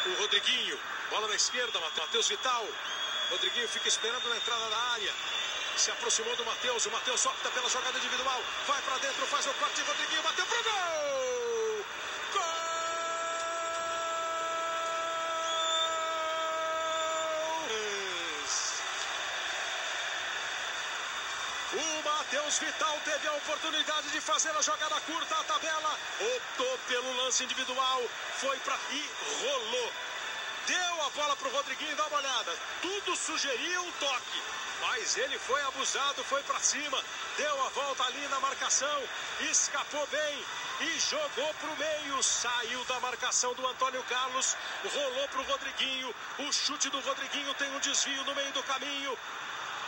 O Rodriguinho, bola na esquerda, Matheus Vital. Rodriguinho fica esperando na entrada da área. Se aproximou do Matheus, o Matheus opta pela jogada individual. Vai pra dentro, faz o corte, Rodriguinho bateu pro gol! Gol! O Matheus Vital teve a oportunidade de fazer a jogada curta, a tabela, optou pelo lance individual, foi pra e rolou. Deu a bola pro Rodriguinho, dá uma olhada. Tudo sugeria um toque, mas ele foi abusado, foi pra cima, deu a volta ali na marcação, escapou bem e jogou pro meio. Saiu da marcação do Antônio Carlos, rolou pro Rodriguinho. O chute do Rodriguinho tem um desvio no meio do caminho.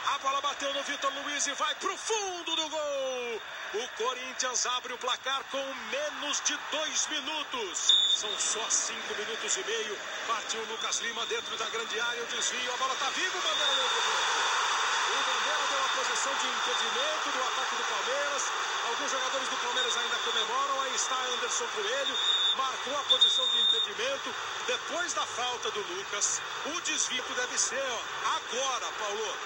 A bola bateu no Vitor Luiz e vai pro fundo do gol. O Corinthians abre o placar com menos de 2 minutos. São só 5 minutos e meio. Partiu o Lucas Lima dentro da grande área. O desvio, a bola tá viva. O Bandeira deu impedimento. O Bandeira deu a posição de impedimento do ataque do Palmeiras. Alguns jogadores do Palmeiras ainda comemoram. Aí está Anderson Coelho. Marcou a posição de impedimento. Depois da falta do Lucas, o desvio deve ser agora, Paulo.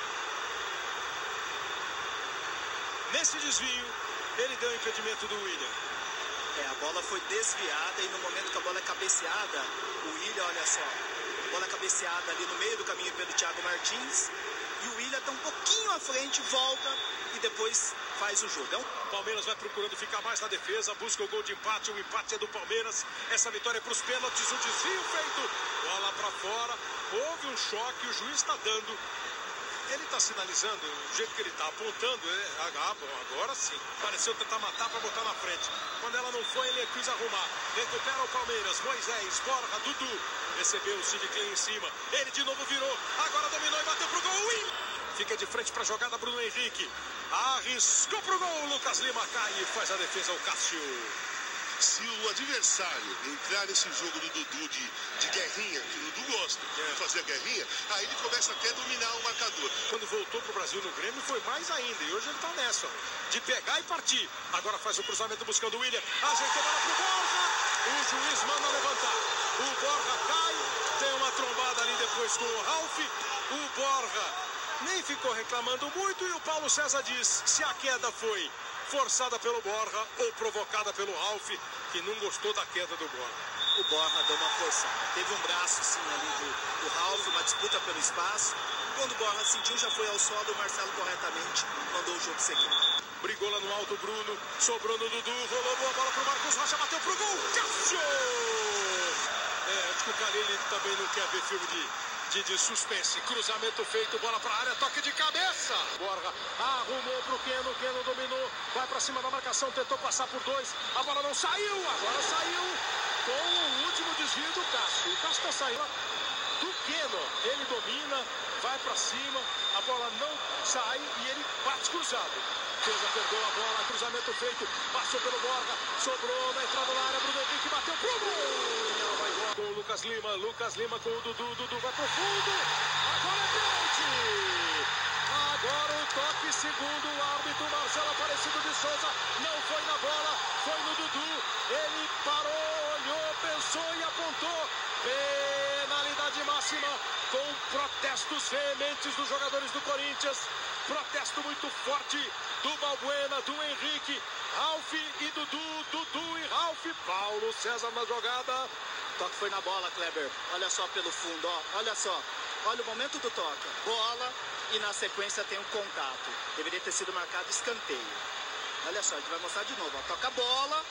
Nesse desvio, ele deu o impedimento do William. A bola foi desviada e no momento que a bola é cabeceada, o William, olha só, a bola é cabeceada ali no meio do caminho pelo Thiago Martins e o William está um pouquinho à frente, volta e depois faz o jogo. O Palmeiras vai procurando ficar mais na defesa, busca o gol de empate, o empate é do Palmeiras, essa vitória é para os pênaltis, o desvio feito, bola para fora, houve um choque, o juiz está dando. Ele está sinalizando, do jeito que ele está apontando, agora sim. Pareceu tentar matar para botar na frente. Quando ela não foi, ele quis arrumar. Recupera o Palmeiras, Moisés, Borja, Dudu. Recebeu o Sid Clay em cima. Ele de novo virou, agora dominou e bateu pro gol. Fica de frente para a jogada Bruno Henrique. Arriscou pro gol, Lucas Lima cai e faz a defesa o Cássio. Se o adversário entrar nesse jogo do Dudu de guerrinha, que o Dudu gosta de fazer guerrinha, aí ele começa até a dominar o marcador. Quando voltou pro Brasil no Grêmio foi mais ainda, e hoje ele tá nessa, de pegar e partir. Agora faz o cruzamento buscando o William, ajeitou a bola pro Borja, o juiz manda levantar. O Borja cai, tem uma trombada ali depois com o Ralf, o Borja nem ficou reclamando muito e o Paulo César diz, se a queda foi forçada pelo Borja ou provocada pelo Ralf, que não gostou da queda do Borja. O Borja deu uma forçada. Teve um braço sim ali do Ralf, uma disputa pelo espaço. Quando o Borja sentiu, já foi ao solo, o Marcelo corretamente mandou o jogo seguir. Brigou lá no alto o Bruno, sobrou no Dudu, rolou boa bola pro Marcos Rocha, bateu pro gol, Cássio! Acho que o Carille também não quer ver filme de suspense. Cruzamento feito, bola pra área, toque de cabeça. Borja arrumou pro Keno dominou, vai pra cima da marcação, tentou passar por 2, a bola não saiu, agora saiu com o último desvio do Cássio. O Cássio tá saindo do Keno, ele domina, vai pra cima, a bola não sai e ele bate cruzado. Defesa perdeu a bola, cruzamento feito, passou pelo Borja, sobrou na entrada da área, Bruno Henrique bateu pro gol. Ela vai embora com o Lucas Lima com o Dudu vai pro fundo, agora é pênalti. Agora o toque segundo o árbitro Marcelo Aparecido de Souza, não foi na bola, foi no Dudu, ele parou, olhou, pensou e apontou. Penalidade máxima com protestos veementes dos jogadores do Corinthians. Protesto muito forte do Balbuena, do Henrique, Ralf e Dudu e Ralf. Paulo César na jogada. Toque foi na bola, Kleber. Olha só pelo fundo, ó. Olha só. Olha o momento do toque. Bola e na sequência tem um contato. Deveria ter sido marcado escanteio. Olha só, a gente vai mostrar de novo. Ó. Toca a bola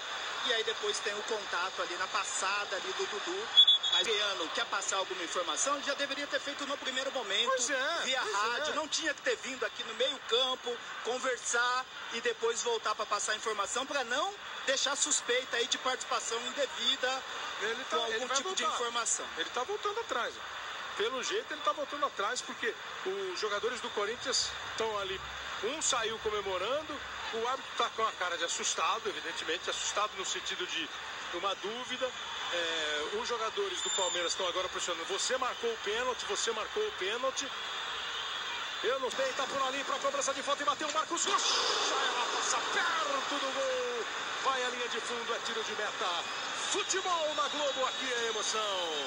e aí depois tem o contato ali na passada ali do Dudu. Mas o Adriano quer passar alguma informação, ele já deveria ter feito no primeiro momento, via rádio, não tinha que ter vindo aqui no meio campo, conversar e depois voltar para passar informação, para não deixar suspeita aí de participação indevida com algum tipo de informação. Ele está voltando atrás, pelo jeito ele está voltando atrás, porque os jogadores do Corinthians estão ali, um saiu comemorando, o árbitro está com a cara de assustado, evidentemente, assustado no sentido de uma dúvida. Os jogadores do Palmeiras estão agora pressionando. Você marcou o pênalti. Eu não sei, tá por ali para cobrança de falta e bateu o Marcos Rocha. Ela passa perto do gol. Vai a linha de fundo, é tiro de meta. Futebol na Globo, aqui é emoção.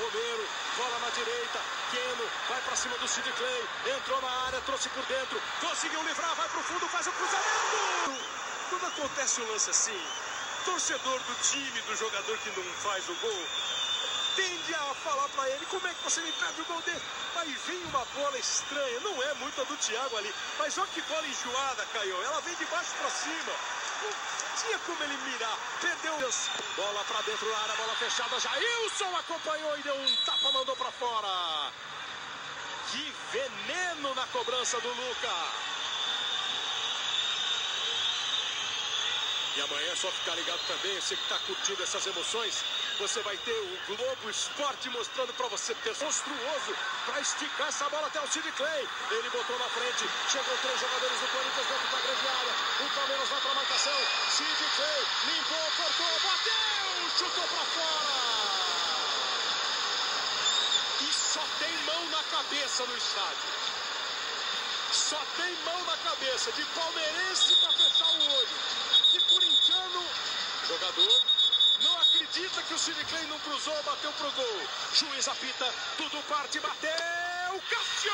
Romero, bola na direita, Keno, vai pra cima do Sid Clay, entrou na área, trouxe por dentro, conseguiu livrar, vai pro fundo, faz o cruzamento! Quando acontece um lance assim, torcedor do time, do jogador que não faz o gol, tende a falar pra ele, como é que você me perde o gol dele? Aí vem uma bola estranha, não é muito a do Thiago ali, mas olha que bola enjoada, Caio, ela vem de baixo pra cima, não tinha como ele mirar, perdeu, bola pra dentro da área, bola fechada, Jailson acompanhou e deu um tapa, mandou pra fora. Que veneno na cobrança do Luca. E amanhã é só ficar ligado também, você que está curtindo essas emoções, você vai ter o Globo Esporte mostrando para você ter monstruoso para esticar essa bola até o Sid Clay. Ele botou na frente, chegou 3 jogadores do Corinthians dentro da grande área. O Palmeiras vai para a marcação. Sid Clay limpou, cortou, bateu, chutou para fora. E só tem mão na cabeça no estádio. Só tem mão na cabeça de palmeirense para fechar o olho. De corintiano, jogador não acredita que o Sid Clay não cruzou, bateu pro gol. Juiz apita, tudo parte, bateu, Cássio!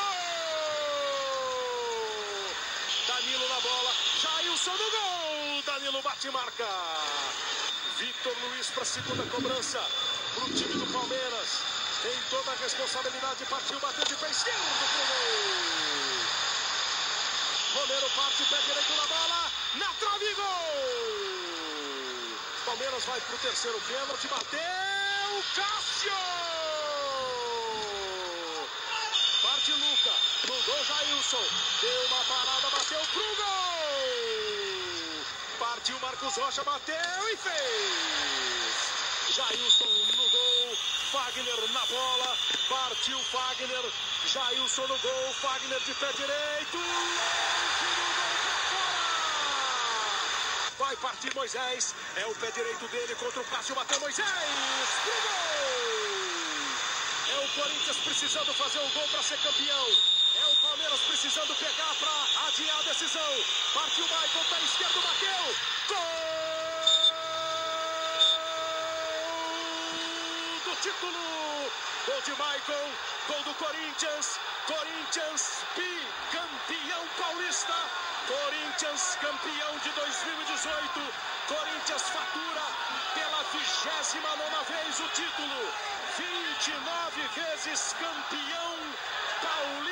Danilo na bola, Jailson no gol, Danilo bate e marca. Vitor Luiz para a segunda cobrança, pro time do Palmeiras. Tem toda a responsabilidade, partiu, bateu de pé esquerdo pro gol. Romero parte, pé direito na bola, na trave, gol! Palmeiras vai pro terceiro pênalti, bateu, Cássio! Parte Luca, no gol Jailson, deu uma parada, bateu pro gol! Partiu Marcos Rocha, bateu e fez! Jailson no gol, Fagner na bola, partiu Fagner, Jailson no gol, Fagner de pé direito, vai partir Moisés, é o pé direito dele contra o Cássio, bateu Moisés, pro gol! É o Corinthians precisando fazer um gol para ser campeão, é o Palmeiras precisando pegar para adiar a decisão, partiu Maicon, pé esquerdo, bateu, gol! Título, gol de Maicon, gol do Corinthians, Corinthians bicampeão paulista, Corinthians campeão de 2018, Corinthians fatura pela 29ª vez o título, 29 vezes campeão paulista.